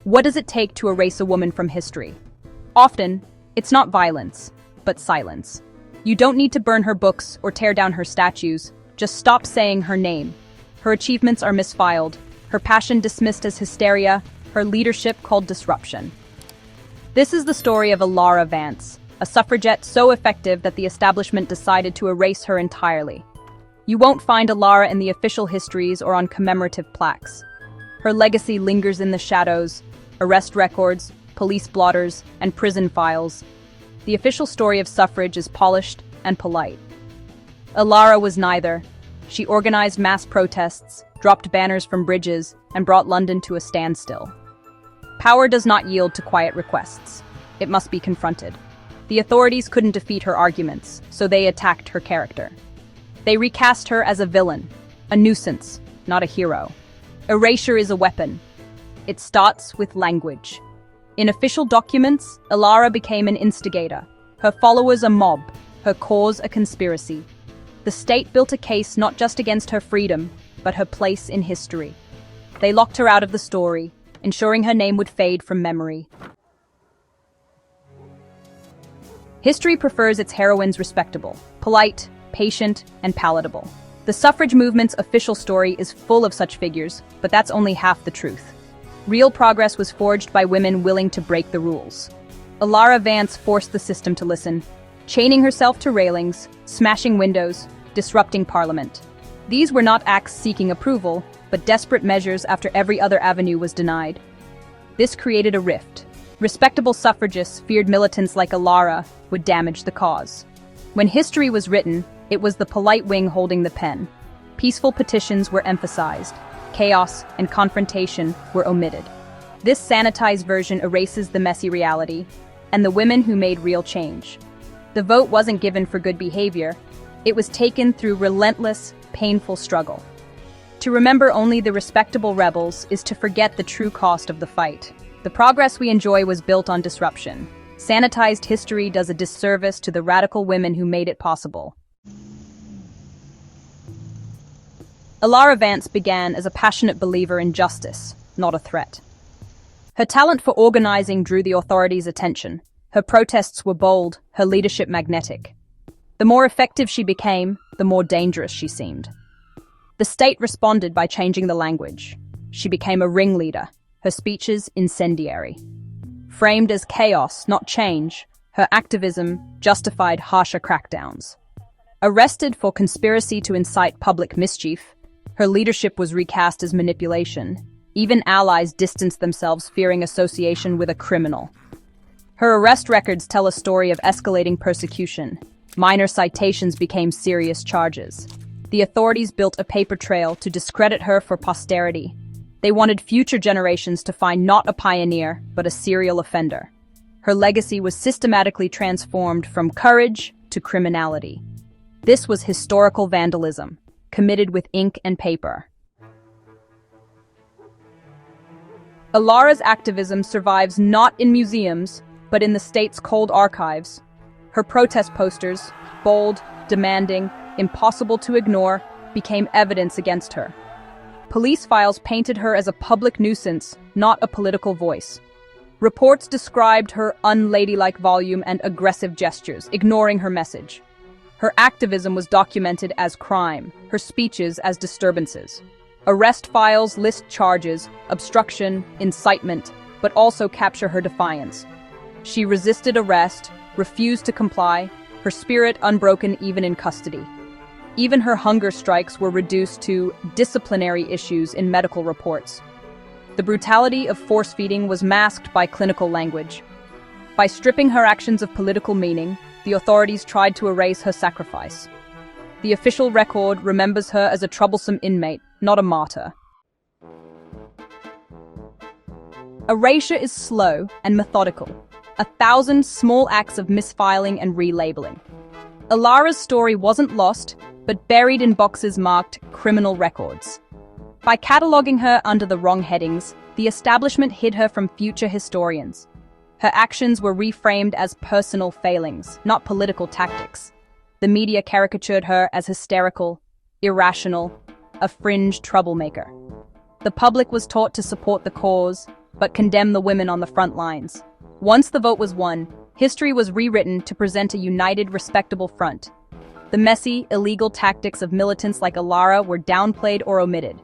What does it take to erase a woman from history? Often, it's not violence, but silence. You don't need to burn her books or tear down her statues. Just stop saying her name. Her achievements are misfiled, her passion dismissed as hysteria, her leadership called disruption. This is the story of Alara Vance, a suffragette so effective that the establishment decided to erase her entirely. You won't find Alara in the official histories or on commemorative plaques. Her legacy lingers in the shadows, arrest records, police blotters, and prison files. The official story of suffrage is polished and polite. Alara was neither. She organized mass protests, dropped banners from bridges, and brought London to a standstill. Power does not yield to quiet requests. It must be confronted. The authorities couldn't defeat her arguments, so they attacked her character. They recast her as a villain, a nuisance, not a hero. Erasure is a weapon. It starts with language. In official documents, Alara became an instigator, her followers a mob, her cause a conspiracy. The state built a case not just against her freedom, but her place in history. They locked her out of the story, ensuring her name would fade from memory. History prefers its heroines respectable, polite, patient, and palatable. The suffrage movement's official story is full of such figures, but that's only half the truth. Real progress was forged by women willing to break the rules. Alara Vance forced the system to listen, chaining herself to railings, smashing windows, disrupting Parliament. These were not acts seeking approval, but desperate measures after every other avenue was denied. This created a rift. Respectable suffragists feared militants like Alara would damage the cause. When history was written, it was the polite wing holding the pen. Peaceful petitions were emphasized. Chaos and confrontation were omitted. This sanitized version erases the messy reality and the women who made real change. The vote wasn't given for good behavior. It was taken through relentless, painful struggle. To remember only the respectable rebels is to forget the true cost of the fight. The progress we enjoy was built on disruption. Sanitized history does a disservice to the radical women who made it possible. Alara Vance began as a passionate believer in justice, not a threat. Her talent for organizing drew the authorities' attention. Her protests were bold, her leadership magnetic. The more effective she became, the more dangerous she seemed. The state responded by changing the language. She became a ringleader, her speeches incendiary. Framed as chaos, not change, her activism justified harsher crackdowns. Arrested for conspiracy to incite public mischief, her leadership was recast as manipulation. Even allies distanced themselves, fearing association with a criminal. Her arrest records tell a story of escalating persecution. Minor citations became serious charges. The authorities built a paper trail to discredit her for posterity. They wanted future generations to find not a pioneer, but a serial offender. Her legacy was systematically transformed from courage to criminality. This was historical vandalism, committed with ink and paper. Alara's activism survives not in museums, but in the state's cold archives. Her protest posters, bold, demanding, impossible to ignore, became evidence against her. Police files painted her as a public nuisance, not a political voice. Reports described her unladylike volume and aggressive gestures, ignoring her message. Her activism was documented as crime, her speeches as disturbances. Arrest files list charges, obstruction, incitement, but also capture her defiance. She resisted arrest, refused to comply, her spirit unbroken even in custody. Even her hunger strikes were reduced to disciplinary issues in medical reports. The brutality of force-feeding was masked by clinical language. By stripping her actions of political meaning, the authorities tried to erase her sacrifice. The official record remembers her as a troublesome inmate, not a martyr. Erasure is slow and methodical. 1,000 small acts of misfiling and relabeling. Alara's story wasn't lost, but buried in boxes marked criminal records. By cataloging her under the wrong headings, the establishment hid her from future historians. Her actions were reframed as personal failings, not political tactics. The media caricatured her as hysterical, irrational, a fringe troublemaker. The public was taught to support the cause, but condemn the women on the front lines. Once the vote was won, history was rewritten to present a united, respectable front. The messy, illegal tactics of militants like Alara were downplayed or omitted.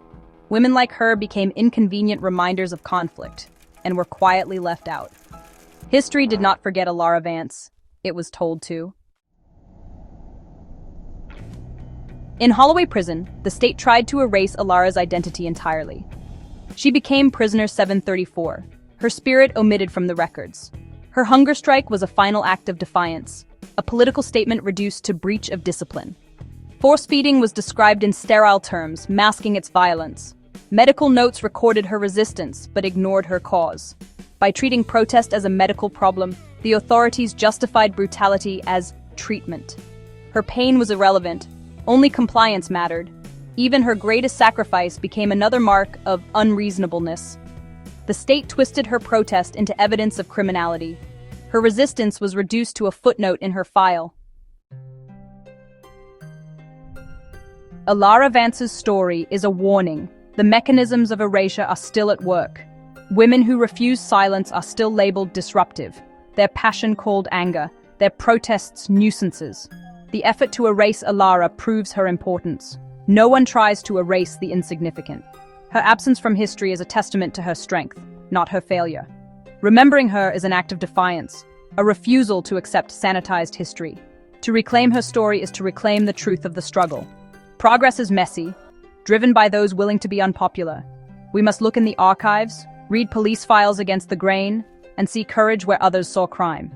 Women like her became inconvenient reminders of conflict, and were quietly left out. History did not forget Alara Vance. It was told to. In Holloway Prison, the state tried to erase Alara's identity entirely. She became prisoner 734, her spirit omitted from the records. Her hunger strike was a final act of defiance, a political statement reduced to breach of discipline. Force feeding was described in sterile terms, masking its violence. Medical notes recorded her resistance, but ignored her cause. By treating protest as a medical problem, the authorities justified brutality as treatment. Her pain was irrelevant, only compliance mattered. Even her greatest sacrifice became another mark of unreasonableness. The state twisted her protest into evidence of criminality. Her resistance was reduced to a footnote in her file. Alara Vance's story is a warning. The mechanisms of erasure are still at work. Women who refuse silence are still labeled disruptive, their passion called anger, their protests nuisances. The effort to erase Alara proves her importance. No one tries to erase the insignificant. Her absence from history is a testament to her strength, not her failure. Remembering her is an act of defiance, a refusal to accept sanitized history. To reclaim her story is to reclaim the truth of the struggle. Progress is messy, driven by those willing to be unpopular. We must look in the archives, read police files against the grain, and see courage where others saw crime.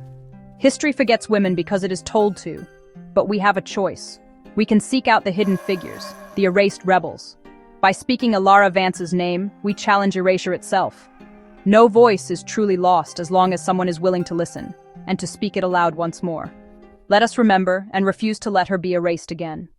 History forgets women because it is told to, but we have a choice. We can seek out the hidden figures, the erased rebels. By speaking Alara Vance's name, we challenge erasure itself. No voice is truly lost as long as someone is willing to listen, and to speak it aloud once more. Let us remember and refuse to let her be erased again.